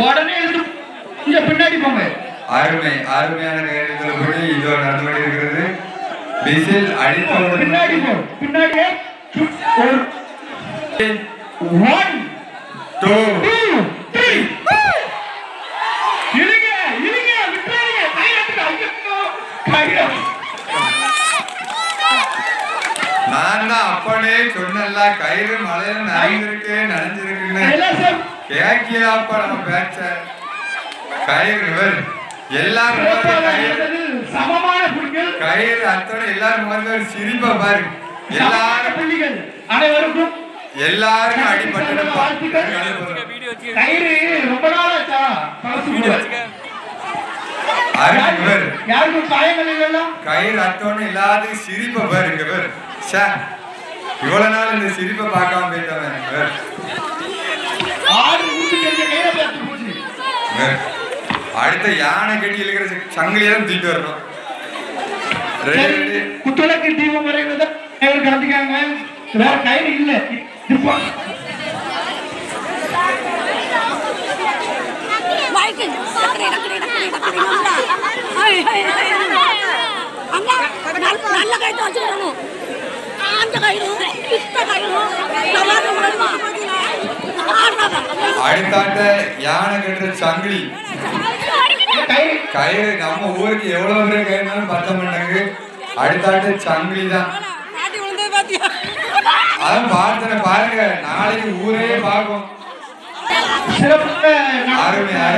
உடனே இங்க பின்னாடி போங்க. அருமையான கயிறுகளுப்படி இதோ நடந்து கொண்டிருக்கிறது. விசில் அடித்த பின்னாடி போ. பின்னாடியே 1 2 3 இழுங்க விட்டுறாதீங்க. கயிறு நான் தான் அப்பனே சொன்னல கயிறு மலையில நனைஞ்சிருக்குன்னு கேக்கியாப்பா நம்ம பேச்ச கயிறு எல்லாரும் சமமான புள்ளிகள் கயிறு அத்தோட எல்லாரும் முகத்துல ஒரு சிரிப்பா பாரு. எல்லாரும் புள்ளிகள் அனைவருக்கும் எல்லாரும் அடிபட்டு கயிறு ரொம்ப நாள் ஆச்சா யாருக்கும் காயங்கள் இல்லையா? கயிறு அத்தோட எல்லாத்துக்கும் சிரிப்பை பாருங்க பேர். இவ்வளவு நாள் இந்த சிரிப்பை பார்க்காம போயிட்டவன். அடுத்த யானை கட்டி இருக்கிற சங்கிலியெல்லாம் தூக்கிட்டு வரணும். குத்துலக்கு தீபம் வரைகிறத கலந்துக்காங்க. வேற கயிறு இல்ல. அடுத்தாட்ட யானை கட்டுற சங்கிலி கயிறு நம்ம ஊருக்கு எவ்வளவு பேர் கயிறுனாலும் பத்த மாட்டாங்க. அடுத்தாட்ட சங்கிலி தான். அதான் பார்த்தன பாருங்க, நாளைக்கு ஊரே பார்க்கும். சிறப்பு அருமையான